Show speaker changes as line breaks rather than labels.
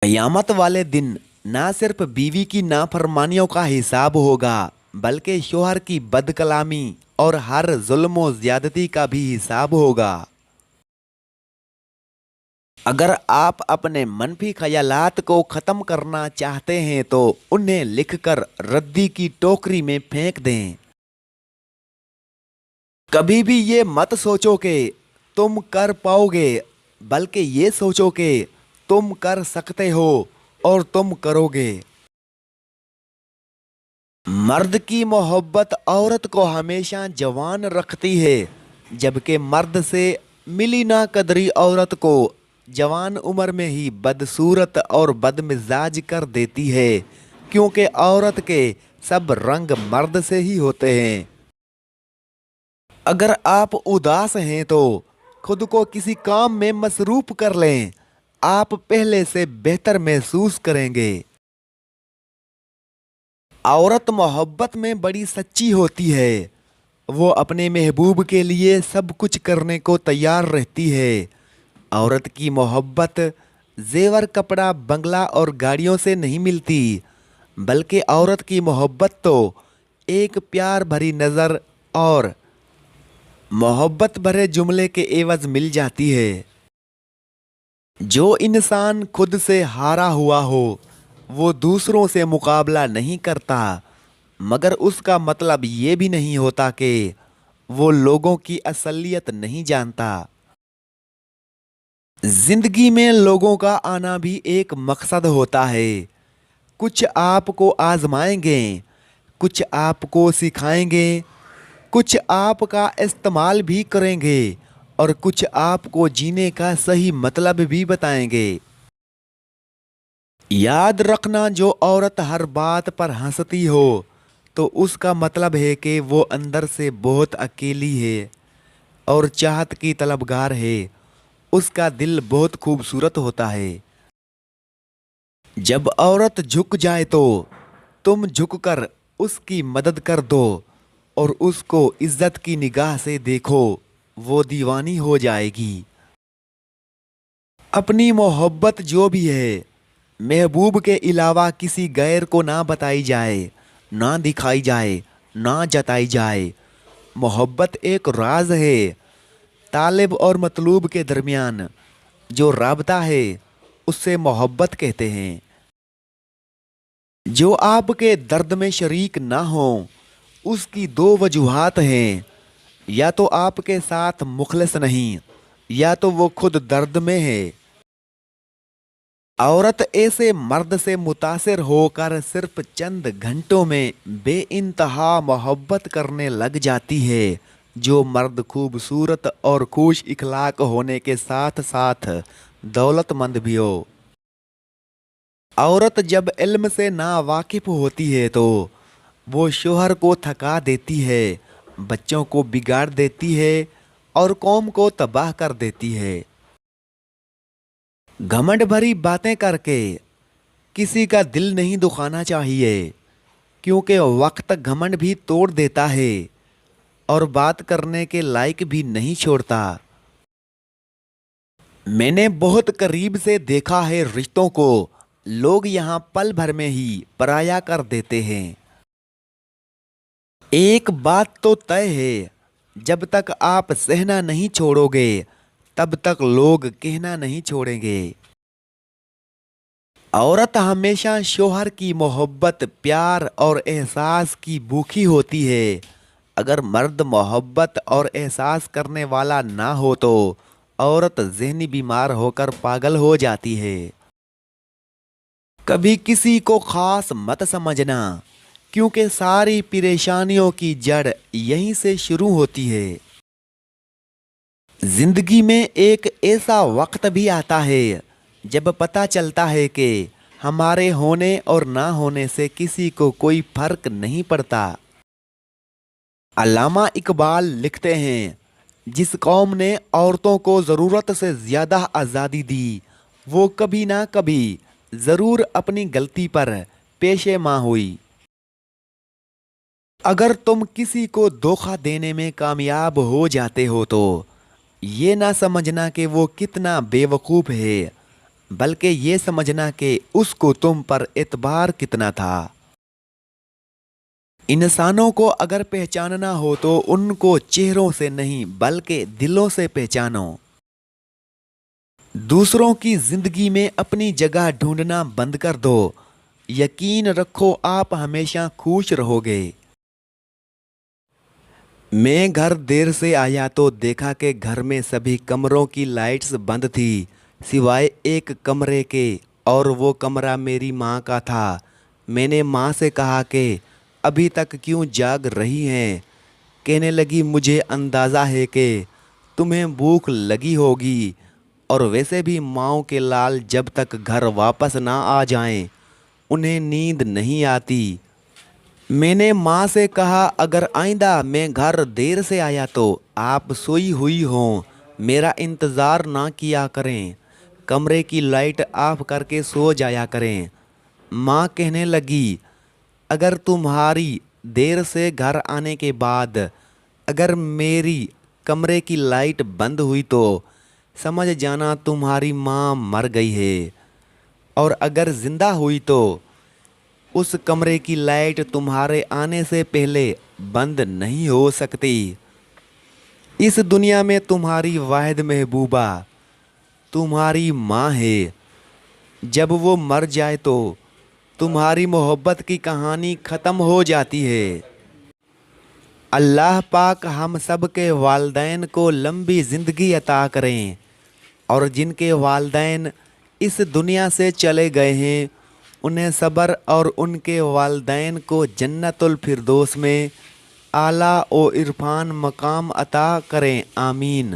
क़यामत वाले दिन ना सिर्फ बीवी की नाफरमानियों का हिसाब होगा, बल्कि शौहर की बदकलामी और हर जुल्म और ज्यादती का भी हिसाब होगा। अगर आप अपने मनफी ख्यालात को ख़त्म करना चाहते हैं तो उन्हें लिखकर रद्दी की टोकरी में फेंक दें। कभी भी ये मत सोचो कि तुम कर पाओगे, बल्कि ये सोचो कि तुम कर सकते हो और तुम करोगे। मर्द की मोहब्बत औरत को हमेशा जवान रखती है, जबकि मर्द से मिली ना कदरी औरत को जवान उम्र में ही बदसूरत और बदमिजाज कर देती है, क्योंकि औरत के सब रंग मर्द से ही होते हैं। अगर आप उदास हैं तो खुद को किसी काम में मसरूफ कर लें, आप पहले से बेहतर महसूस करेंगे। औरत मोहब्बत में बड़ी सच्ची होती है। वो अपने महबूब के लिए सब कुछ करने को तैयार रहती है। औरत की मोहब्बत जेवर, कपड़ा, बंगला और गाड़ियों से नहीं मिलती, बल्कि औरत की मोहब्बत तो एक प्यार भरी नज़र और मोहब्बत भरे जुमले के एवज मिल जाती है। जो इंसान खुद से हारा हुआ हो वो दूसरों से मुकाबला नहीं करता, मगर उसका मतलब ये भी नहीं होता कि वो लोगों की असलियत नहीं जानता। जिंदगी में लोगों का आना भी एक मकसद होता है। कुछ आपको आजमाएंगे, कुछ आपको सिखाएंगे, कुछ आपका इस्तेमाल भी करेंगे और कुछ आपको जीने का सही मतलब भी बताएंगे। याद रखना, जो औरत हर बात पर हंसती हो तो उसका मतलब है कि वो अंदर से बहुत अकेली है और चाहत की तलबगार है। उसका दिल बहुत खूबसूरत होता है। जब औरत झुक जाए तो तुम झुककर उसकी मदद कर दो और उसको इज्जत की निगाह से देखो, वो दीवानी हो जाएगी। अपनी मोहब्बत जो भी है, महबूब के अलावा किसी गैर को ना बताई जाए, ना दिखाई जाए, ना जताई जाए। मोहब्बत एक राज है, तालिब और मतलूब के दरमियान जो राबता है उससे मोहब्बत कहते हैं। जो आपके दर्द में शरीक ना हो उसकी दो वजूहात हैं, या तो आपके साथ मुखलिस नहीं, या तो वो खुद दर्द में है। औरत ऐसे मर्द से मुतासिर होकर सिर्फ चंद घंटों में बेइंतहा मोहब्बत करने लग जाती है, जो मर्द खूबसूरत और खुश इखलाक होने के साथ साथ दौलतमंद भी हो। औरत जब इल्म से ना वाकिफ होती है तो वो शोहर को थका देती है, बच्चों को बिगाड़ देती है और कौम को तबाह कर देती है। घमंड भरी बातें करके किसी का दिल नहीं दुखाना चाहिए, क्योंकि वक्त घमंड भी तोड़ देता है और बात करने के लायक भी नहीं छोड़ता। मैंने बहुत करीब से देखा है रिश्तों को लोग यहाँ पल भर में ही पराया कर देते हैं। एक बात तो तय है, जब तक आप सहना नहीं छोड़ोगे तब तक लोग कहना नहीं छोड़ेंगे। औरत हमेशा शौहर की मोहब्बत, प्यार और एहसास की भूखी होती है। अगर मर्द मोहब्बत और एहसास करने वाला ना हो तो औरत ज़हनी बीमार होकर पागल हो जाती है। कभी किसी को खास मत समझना, क्योंकि सारी परेशानियों की जड़ यहीं से शुरू होती है। जिंदगी में एक ऐसा वक्त भी आता है जब पता चलता है कि हमारे होने और ना होने से किसी को कोई फर्क नहीं पड़ता। अल्लामा इकबाल लिखते हैं, जिस कौम ने औरतों को ज़रूरत से ज़्यादा आज़ादी दी वो कभी ना कभी ज़रूर अपनी गलती पर पेशेमां हुई। अगर तुम किसी को धोखा देने में कामयाब हो जाते हो तो ये ना समझना कि वो कितना बेवकूफ़ है, بلکہ یہ سمجھنا کہ اس کو تم پر اعتبار کتنا تھا۔ انسانوں کو اگر پہچاننا ہو تو ان کو چہروں سے نہیں بلکہ دلوں سے پہچانو۔ دوسروں کی زندگی میں اپنی جگہ ڈھونڈنا بند کر دو، یقین رکھو آپ ہمیشہ خوش رہو گے۔ میں گھر دیر سے آیا تو دیکھا کہ گھر میں سبھی کمروں کی لائٹس بند تھی سوائے ایک کمرے کے، اور وہ کمرہ میری ماں کا تھا۔ میں نے ماں سے کہا کہ ابھی تک کیوں جاگ رہی ہیں؟ کہنے لگی مجھے اندازہ ہے کہ تمہیں بھوک لگی ہوگی، اور ویسے بھی ماؤں کے لال جب تک گھر واپس نہ آ جائیں انہیں نیند نہیں آتی۔ میں نے ماں سے کہا اگر آئندہ میں گھر دیر سے آیا تو آپ سوئی ہوئی ہوں میرا انتظار نہ کیا کریں، کمرے کی لائٹ آف کر کے سو جایا کریں۔ ماں کہنے لگی اگر تمہاری دیر سے گھر آنے کے بعد اگر میری کمرے کی لائٹ بند ہوئی تو سمجھ جانا تمہاری ماں مر گئی ہے، اور اگر زندہ ہوئی تو اس کمرے کی لائٹ تمہارے آنے سے پہلے بند نہیں ہو سکتی۔ اس دنیا میں تمہاری واحد محبوبہ تمہاری ماں ہے، جب وہ مر جائے تو تمہاری محبت کی کہانی ختم ہو جاتی ہے۔ اللہ پاک ہم سب کے والدین کو لمبی زندگی عطا کریں، اور جن کے والدین اس دنیا سے چلے گئے ہیں انہیں صبر اور ان کے والدین کو جنت الفردوس میں اعلیٰ و عرفان مقام عطا کریں، آمین۔